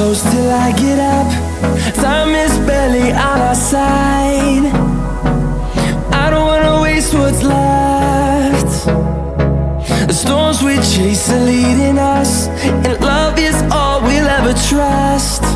close till I get up. Time is barely on our side. I don't wanna waste what's left. The storms we chase are leading us, and love is all we'll ever trust.